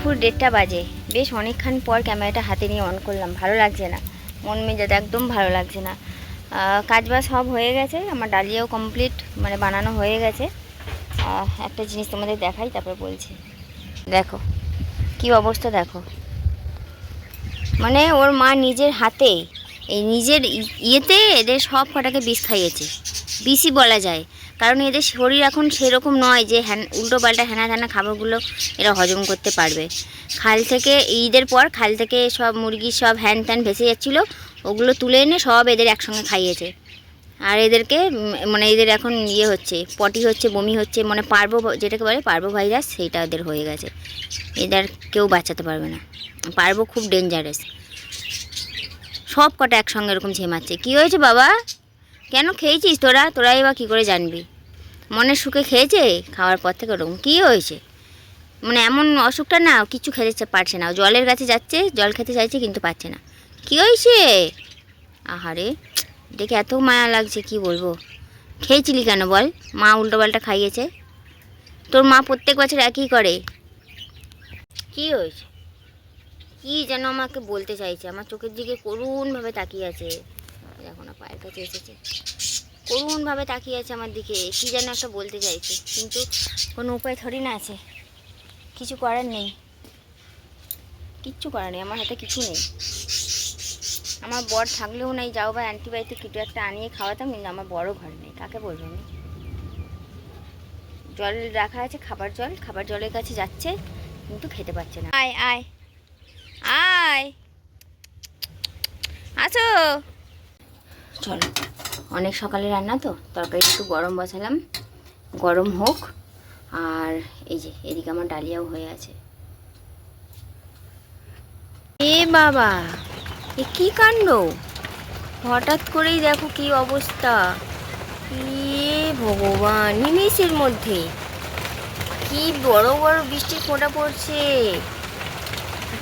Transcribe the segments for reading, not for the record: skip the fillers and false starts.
দুপুর 1:30 বাজে। বেশ অনেকক্ষণ পর ক্যামেরাটা হাতে নিয়ে অন করলাম, ভালো লাগছে না, মন মেজাজ একদম ভালো লাগছে না। কাজবাজ সব হয়ে গেছে, আমার ডালিয়াও কমপ্লিট, মানে বানানো হয়ে গেছে। একটা জিনিস তোমাদের দেখাই, তারপরে বলছি। দেখো কি অবস্থা, দেখো মানে ওর মা নিজের হাতে এই নিজের ইয়েতে এদের সব কটাকে বিষ খাইয়েছে, বিষই বলা যায়। কারণ এদের শরীর এখন সেরকম নয় যে উল্টো পাল্টা হ্যানা ত্যানা খাবারগুলো এরা হজম করতে পারবে। খাল থেকে ঈদের পর খাল থেকে সব মুরগির সব হ্যান ত্যান ভেসে যাচ্ছিলো, ওগুলো তুলে এনে সব এদের একসঙ্গে খাইয়েছে। আর এদেরকে মানে এদের এখন ইয়ে হচ্ছে, পটি হচ্ছে, বমি হচ্ছে, মানে পার্বো যেটাকে বলে পার্বো ভাইরাস, সেইটা এদের হয়ে গেছে। এদের কেউ বাঁচাতে পারবে না, পার্বো খুব ডেঞ্জারাস। সব কটা একসঙ্গে এরকম ঝেমাচ্ছে। কী হয়েছে বাবা, কেন খেয়েছিস তোরাই বা কী করে জানবি? মনের সুখে খেয়েছে, খাওয়ার পর থেকে ওরকম কী হয়েছে, মানে এমন অসুখটা না, কিছু খেতে পারছে না। জলের কাছে যাচ্ছে, জল খেতে চাইছে কিন্তু পাচ্ছে না। কী হয়েছে? আহারে, দেখে এত মায়া লাগছে, কি বলবো। খেয়েছিলি কেন বল? মা উল্টোপাল্টা খাইয়েছে। তোর মা প্রত্যেক বছর একই করে। কী হয়েছে, কি যেন আমাকে বলতে চাইছে, আমার চোখের দিকে করুণভাবে তাকিয়ে আছে। দেখো না, পায়ের কাছে এসেছে, করুণভাবে তাকিয়ে আছে আমার দিকে, কি যেন একটা বলতে চাইছে, কিন্তু কোনো উপায় থরি না আছে, কিছু করার নেই, কিচ্ছু করার নেই, আমার হাতে কিছু নেই। আমার বর থাকলেও নাই, যাও বা অ্যান্টিবায়োটিক কিছু একটা আনিয়ে খাওয়াতাম, কিন্তু আমার বড় ঘর নেই, কাকে বলবো আমি। জল রাখা আছে, খাবার জলের কাছে যাচ্ছে, কিন্তু খেতে পাচ্ছে না। আয় আয় আয়, আছো? চলো, অনেক সকালে রান্না তো, তরকারি একটু গরম বসালাম, গরম হোক। আর এই যে এদিকে আমার ডালিয়াও হয়ে আছে। এ বাবা, এ কি কাণ্ড, হঠাৎ করেই দেখো কি অবস্থা। এ ভগবান, নিমেষের মধ্যে কি বড় বড় বৃষ্টির ফোঁটা পড়ছে,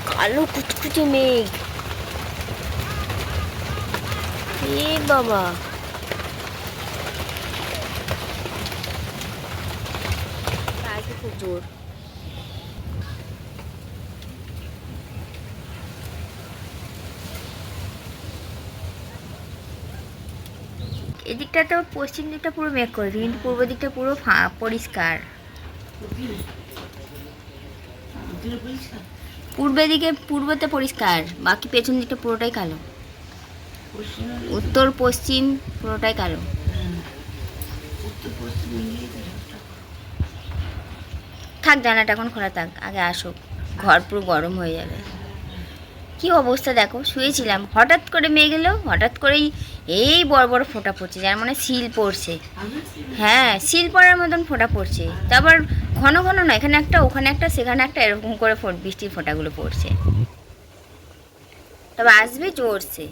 কালো কুচকুচে মেঘ। এ বাবা, আজকে খুব জোর। এদিকটা তো পশ্চিম দিকটা পুরো মেঘ করেছে, কিন্তু পূর্ব দিকটা পুরো পরিষ্কার। পূর্বতে পরিষ্কার, বাকি পেছন দিকটা পুরোটাই কালো, উত্তর পশ্চিম পুরোটাই কালো। থাক, জানাটা এখন খোলা থাক, আগে আসুক, ঘর পুরো গরম হয়ে যাবে। কি অবস্থা দেখো, শুয়েছিলাম, হঠাৎ করে মেঘ এলো, হঠাৎ করেই এই বড় বড় ফোঁটা পড়ছে, যার মানে শিল পড়ছে। হ্যাঁ, শিল পড়ার মতন ফোঁটা পড়ছে, তারপর ঘন ঘন না, এখানে একটা ওখানে একটা সেখানে একটা, এরকম করে বৃষ্টির ফোঁটাগুলো পড়ছে। তবে আসবে জোরছে,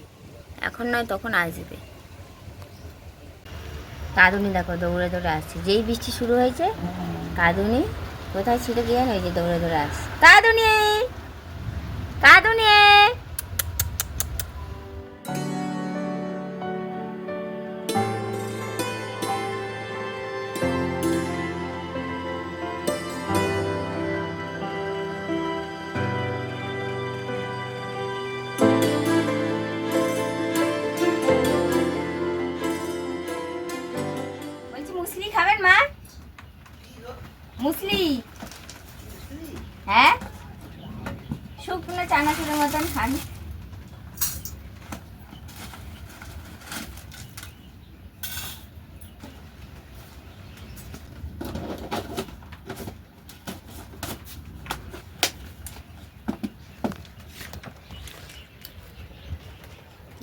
এখন নয় তখন আসবে। কাঁদুনি দেখো দৌড়ে দৌড়ে আসছে, যেই বৃষ্টি শুরু হয়েছে, কাঁদুনি কোথায় ছিল গিয়ে ওই যে দৌড়ে দৌড়ে আসছে। কাঁদুনি, কাঁদুনি। বলছি মুসলি খাবেন মা? মুসলি, হ্যাঁ, শুকনো চানাচুরের মতন খান।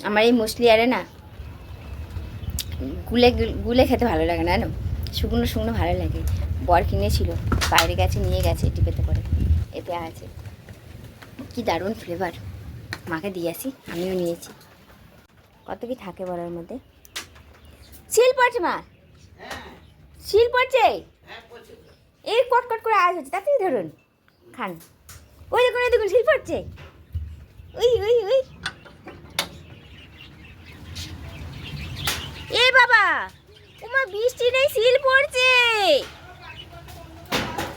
আমার এই মুসলি আরে না, গুলে গুলে খেতে ভালো লাগে না, জানো, শুকনো শুকনো ভালো লাগে। বর কিনেছিল, বাইরে গেছে নিয়ে গেছে টিপেতে করে, এতে আছে, কি দারুণ ফ্লেভার। মাকে দিয়ে আসি, আমিও নিয়েছি। কত কি থাকে বলার মধ্যে। শিল পড়ছে মা, শিল পড়ছে, এই কটকট করে আওয়াজ হচ্ছে, তাড়াতাড়ি ধরুন খান। ওই দেখুন, ওই দেখুন, শিল পড়ছে, ওই ওই ওই। এ বাবা, ওমা বৃষ্টি নেই, শিল পড়ছে,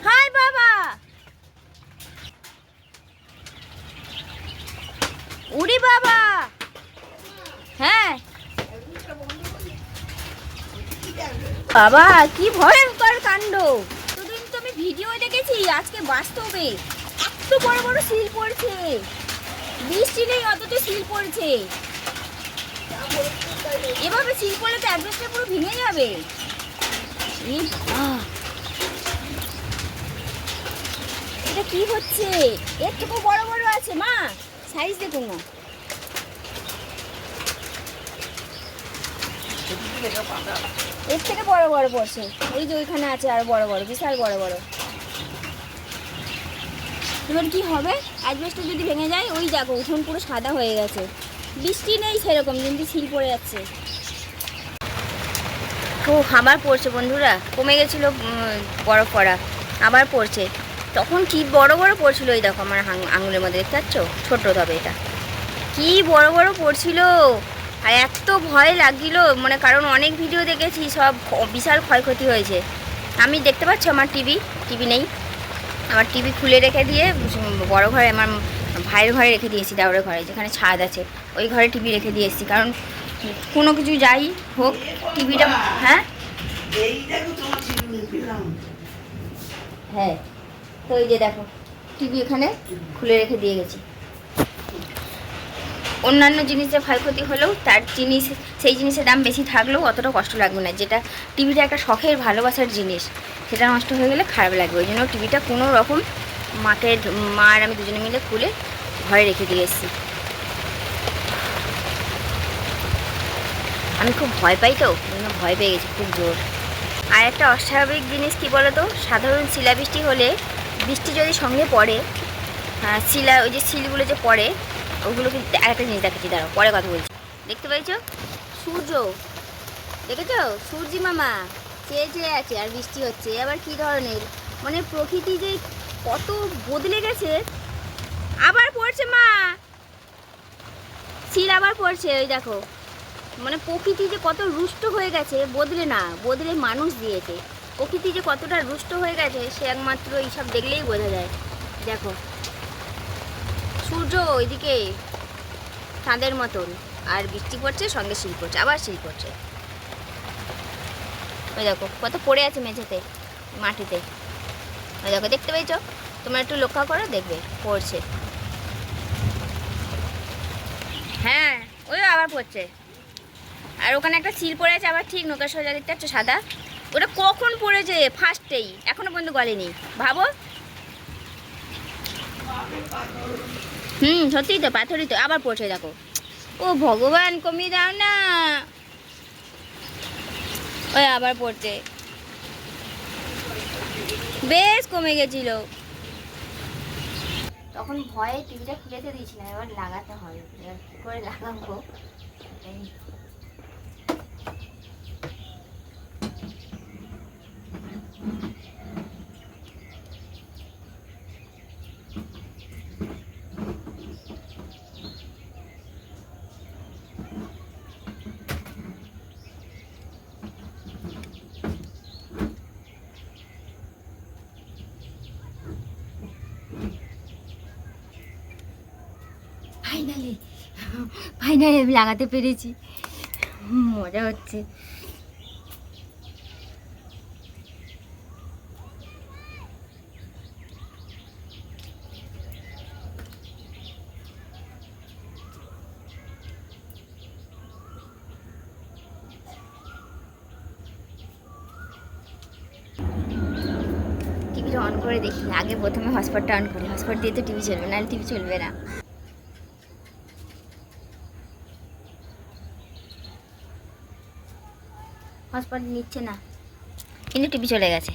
হায় বাবা। উরি বাবা, হ্যাঁ বাবা কি ভয়ঙ্কর কাণ্ড। এতদিন তো আমি ভিডিও দেখেছি, আজকে বাস্তবে এত বড় বড় সিল পড়ছে। বৃষ্টি নেই অথচ সিল পড়ছে। এভাবে সিল পড়লে তো অ্যাডজাস্টটা পুরো ভেঙে যাবে। এটা কি হচ্ছে? এর থেকে বড় বড় আছে মা, সাইজ দেখুন না। এর থেকে বড় বড় পড়ছে। এই যে ওইখানে আছে আরো বড় বড়, বিশাল বড় বড়। এবার কি হবে? অ্যাডজাস্টটা যদি ভেঙে যায়, ওই দেখো উঠোন পুরো সাদা হয়ে গেছে। বৃষ্টি নেই সেরকম, কিন্তু সিল পড়ে যাচ্ছে। ও আবার পড়ছে বন্ধুরা, কমে গেছিলো বরফ পড়া, আবার পড়ছে। তখন কি বড় বড় পড়ছিল, এই দেখো আমার আঙুলের মধ্যে দেখতে পাচ্ছ, ছোট তবে এটা কি বড় বড় পড়ছিল। আর এত ভয় লাগছিল, মানে কারণ অনেক ভিডিও দেখেছি, সব বিশাল ক্ষয়ক্ষতি হয়েছে। আমি দেখতে পাচ্ছি আমার টিভি নেই, আমার টিভি খুলে রেখে দিয়ে বড় ঘরে, আমার ভাইয়ের ঘরে রেখে দিয়েছি, দেওরের ঘরে যেখানে ছাদ আছে, ওই ঘরে টিভি রেখে দিয়ে এসেছি। কারণ কোনো কিছু যাই হোক টিভিটা, হ্যাঁ হ্যাঁ, তো এই যে দেখো টিভি এখানে খুলে রেখে দিয়ে গেছি। অন্যান্য জিনিসের ক্ষয়ক্ষতি হলেও তার জিনিস, সেই জিনিসের দাম বেশি থাকলেও অতটা কষ্ট লাগবে না। যেটা টিভিটা একটা শখের ভালোবাসার জিনিস, সেটা নষ্ট হয়ে গেলে খারাপ লাগবে। ওই জন্য টিভিটা কোনো রকম মা আর আমি দুজনে মিলে খুলে ঘরে রেখে দিয়ে এসেছি। আমি খুব ভয় পাই, তো ওই জন্য ভয় পেয়ে গেছি খুব জোর। আর একটা অস্বাভাবিক জিনিস কি বলো তো, সাধারণ শিলাবৃষ্টি হলে, বৃষ্টি যদি সঙ্গে পড়ে, শিলা ওই যে শিলগুলো যে পড়ে, ওগুলো কিন্তু আরেকটা জিনিস দেখাচ্ছি, দাঁড়াও পরে কথা বলছি। দেখতে পাইছো সূর্য, দেখেছো সূর্যি মামা চেয়ে আছে, আর বৃষ্টি হচ্ছে। আবার কি ধরনের, মানে প্রকৃতি যে কত বদলে গেছে। আবার পড়ছে মা শিল, আবার পড়ছে, ওই দেখো। মানে প্রকৃতি যে কত রুষ্ট হয়ে গেছে, বদলে মানুষ দিয়েছে। প্রকৃতি যে কতটা রুষ্ট হয়ে গেছে, সে একমাত্র এইসব দেখলেই বোঝা যায়। দেখো সূর্য ওইদিকে চাঁদের মতন, আর বৃষ্টি পড়ছে, সঙ্গে শিল পড়ছে, আবার শিল পড়ছে। ওই দেখো কত পড়ে আছে মেঝেতে, মাটিতে। ওই দেখো, দেখতে পেয়েছো? তোমরা একটু লক্ষ্য করো, দেখবে পড়ছে। হ্যাঁ ওই আবার পড়ছে। আর ওখানে একটা শিল পড়ে আছে আবার, ঠিক নৌকা সোজা, দেখতে পাচ্ছ সাদা। ওটা কখন পড়েছে? ফার্স্টেই, এখনো পর্যন্ত গলেনি, ভাবো। সত্যিই তো, পাথরই তো। আবার পড়ছে দেখো। ও ভগবান, কমিয়ে দাও না। ওই আবার পড়ছে, বেশ কমে গেছিল। তখন ভয়ে টিভিটা খুলে দিয়েছিলাম, এবার লাগাতে হবে, এবার কী করে লাগাবো। ফাইনালি আমি লাগাতে পেরেছি, মজা হচ্ছে। টিভিটা অন করে দেখি, আগে প্রথমে হটস্পটটা অন করি। হটস্পট দিয়ে তো টিভি চলবে, নাহলে টিভি চলবে না। হটস্পট নিচ্ছে না, কিন্তু টিভি চলে গেছে।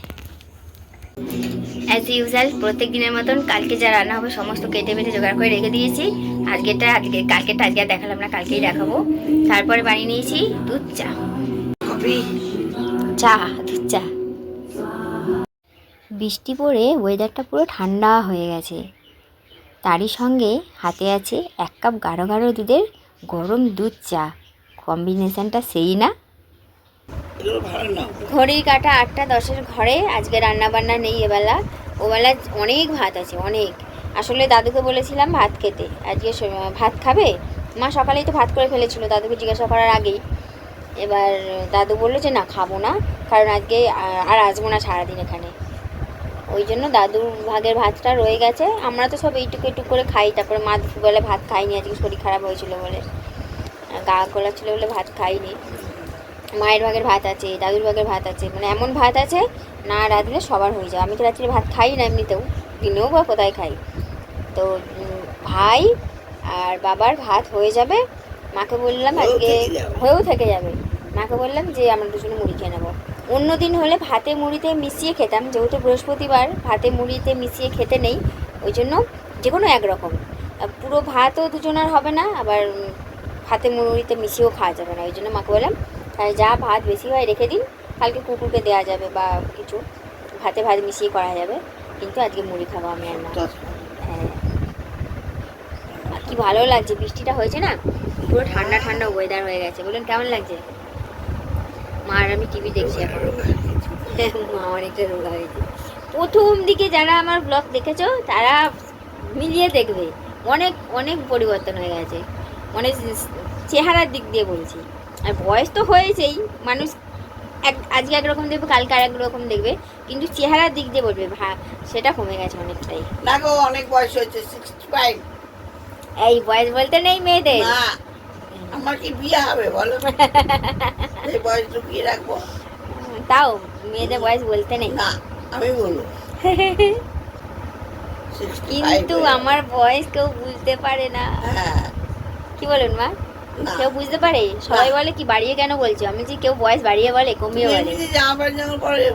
অ্যাজ ইউজুয়াল প্রত্যেক দিনের মতন কালকে যা রান্না হবে সমস্ত কেটে বেটে জোগাড় করে রেখে দিয়েছি। কালকেরটা আজকে আর দেখালাম না, কালকেই দেখাবো। তারপরে বানিয়ে নিয়েছি দুধ চা, দুধ চা। বৃষ্টি পড়ে ওয়েদারটা পুরো ঠান্ডা হয়ে গেছে, তারই সঙ্গে হাতে আছে 1 কাপ গাঢ় গাঢ় দুধের গরম দুধ চা। কম্বিনেশানটা সেই না? ঘড়ির কাঁটা 8টা 10-এর ঘরে। আজকে রান্না বান্না নেই এবেলা, ওবেলা অনেক ভাত আছে, অনেক। আসলে দাদুকে বলেছিলাম ভাত খেতে, আজকে ভাত খাবে। মা সকালেই তো ভাত করে ফেলেছিল দাদুকে জিজ্ঞাসা করার আগেই। এবার দাদু বললো যে না খাবো না, কারণ আজকে আর আসবো না সারাদিন এখানে। ওই জন্য দাদুর ভাগের ভাতটা রয়ে গেছে। আমরা তো সব এইটুকু একটু করে খাই। তারপরে মা দুপুরবেলা ভাত খাইনি, আজকে শরীর খারাপ হয়েছিল বলে, গা গলা ছিল বলে ভাত খাইনি। মায়ের ভাগের ভাত আছে, দাদুর ভাগের ভাত আছে, মানে এমন ভাত আছে না রাঁধলে সবার হয়ে যায়। আমি তো রাত্রে ভাত খাই না এমনিতেও, দিনেও বা কোথায় খাই। তো ভাই আর বাবার ভাত হয়ে যাবে। মাকে বললাম আজকে হয়েও থেকে যাবে। মাকে বললাম যে আমরা দুজনে মুড়ি খেয়ে নেবো। অন্য দিন হলে ভাতে মুড়িতে মিশিয়ে খেতাম, যেহেতু বৃহস্পতিবার ভাতে মুড়িতে মিশিয়ে খেতে নেই, ওই জন্য যে কোনো একরকম। পুরো ভাতও দুজনের হবে না, আবার ভাতে মুড়িতে মিশিয়েও খাওয়া যাবে না। ওই জন্য মাকে বললাম তাই যা ভাত বেশি হয় রেখে দিন, কালকে কুকুরকে দেওয়া যাবে বা কিছু ভাতে ভাত মিশিয়ে করা যাবে, কিন্তু আজকে মুড়ি খাবো আমি আর মা। হ্যাঁ, কি ভালো লাগছে, বৃষ্টিটা হয়েছে না, পুরো ঠান্ডা ঠান্ডা ওয়েদার হয়ে গেছে। বলুন কেমন লাগছে? মা আর আমি টিভি দেখছি এখন। মা অনেকটা রোগা হয়েছে। প্রথম দিকে যারা আমার ব্লগ দেখেছো তারা মিলিয়ে দেখবে, অনেক অনেক পরিবর্তন হয়ে গেছে, মানে চেহারার দিক দিয়ে বলছি। আর বয়স তো হয়েছেই, মানুষ আজকে একরকম দেখবে, কালকে আর একরকম দেখবে, কিন্তু চেহারার দিক দিয়ে বলবে সেটা কমে গেছে অনেকটাই। না গো, অনেক বয়স হয়েছে, 65। এই বয়স বলতে নেই মেয়েদের। না, আমার কি বিয়ে হবে বলো? এই বয়স লুকিয়ে রাখবো? তাও মেয়েদের বয়স বলতে নেই। না, আমি বলবো কিন্তু আমার বয়স কেউ বুঝতে পারে না। হ্যাঁ, কি বলেন মা? না। কেউ বুঝতে পারে? সবাই বলে কি বাড়িয়ে কেন বলছো? আমি যে কেউ বয়স বাড়িয়ে বলে কমিয়ে বলে। এমনি জামা প্যান্ট যখন পরে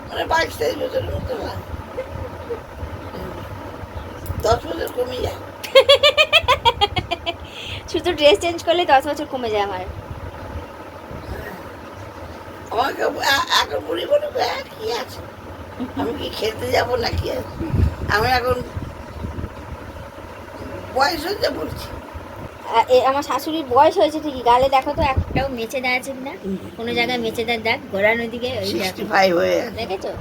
মানে 22-23 বছরের মতো না, 10 বছর কমে যায়। শুধু ড্রেস চেঞ্জ করলে 10 বছর কমে যায় আমার। আমাকে এখন বুড়ি বলে কি আছে, আমি কি খেতে যাবো না কি আছে? আমি এখন বয়স হচ্ছে বলছি। আমার শাশুড়ির বয়স হয়েছে ঠিকই, গালে দেখো তো একটাও মেচে দেওয়া আছে কিনা, কোনো জায়গায় মেচে দেওয়ার দাগ গোড়ানোর দিকে, ওই 65 হয়ে দেখেছো,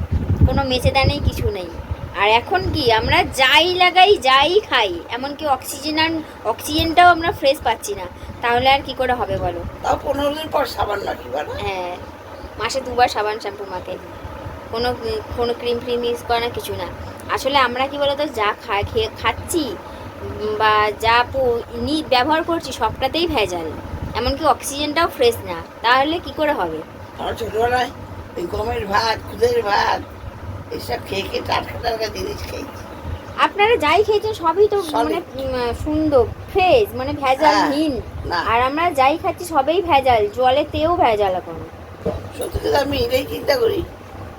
কোনো মেচে দেওয়া নেই, কিছু নেই। আর এখন কি আমরা যাই লাগাই যাই খাই, এমনকি অক্সিজেনটাও আমরা ফ্রেশ পাচ্ছি না, তাহলে আর কি করে হবে বলো? তাও 15 দিন পর সাবান মাখি বলো। হ্যাঁ, মাসে 2 বার সাবান শ্যাম্পু মাখে, কোনো ক্রিম ফ্রিম ইউজ করে না, কিছু না। আসলে আমরা কি বলতো, যা খাচ্ছি বা যা ব্যবহার করছি সবটাতেই ভেজাল, এমনকি অক্সিজেনটাও ফ্রেশ না, তাহলে কি করে হবে? আমার ছোটবেলায় ওই গমের ভাত, খুদের ভাত, এসব খেয়ে খেয়ে টাটকা টাটকা জিনিস খেয়েছি। আপনারা যাই খেয়েছেন সবই তো মানে সুন্দর ফ্রেশ, মানে ভেজালহীন। আর আমরা যাই খাচ্ছি সবই ভেজাল, জলেতেও ভেজাল। এখন সত্যি কথা আমি এটাই চিন্তা করি,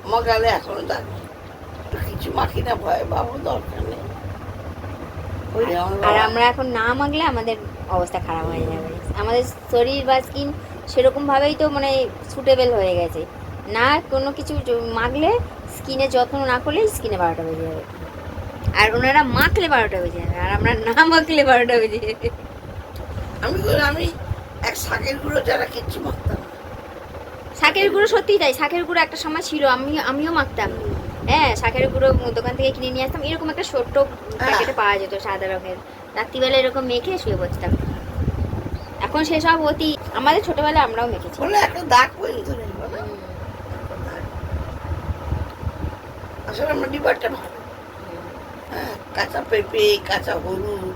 আমার গালে এখনো দাগ, কিছু মাখি না, ভয় বাবু দরকার নেই। আর আমরা এখন না মাখলে আমাদের অবস্থা খারাপ হয়ে যাবে। আমাদের শরীর বা স্কিন সেরকমভাবেই তো মানে সুটেবল হয়ে গেছে না, কোনো কিছু মাখলে স্কিনে যত্ন না করলে স্কিনে 12টা বেজে যাবে, আর ওনারা মাখলে 12টা বেজে যাবে, আর আমরা না মাখলে 12টা বেজে যাবে। আমি এক শাকের গুঁড়ো যারা কিচ্ছু মাখতাম। শাকের গুঁড়ো সত্যিই তাই, শাকের গুঁড়ো একটা সময় ছিল, আমিও মাখতাম। হ্যাঁ, শাকের গুঁড়ো দোকান থেকে কিনে নিয়ে আসতাম, এরকম একটা ছোট্ট প্যাকেটে পাওয়া যেত সাদা রঙের, রাত্রিবেলা এরকম মেখে শুয়ে পড়তাম। এখন সেসব অতি, আমাদের ছোটবেলায় আমরাও মেখেছি। একটা দাগ পর্যন্ত নেই, আসলে আমার ডিবারটা ভালো। হ্যাঁ, কাঁচা পেঁপে, কাঁচা হলুদ,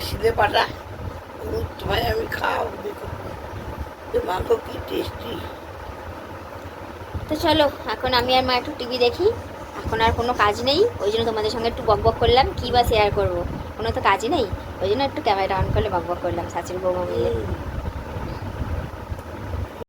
শিলে পাটা হলুদ, তোমায় আমি খাও দেখো মাংস কি টেস্টি। তো চলো, এখন আমি আর মা একটু টিভি দেখি, এখন আর কোনো কাজ নেই, ওই জন্য তোমাদের সঙ্গে একটু বকবক করলাম, কী বা শেয়ার করবো, কোনো তো কাজই নেই, ওই জন্য একটু ক্যামেরাটা অন করলে বকবক করলাম শাশুড়ি বৌমা মিলে।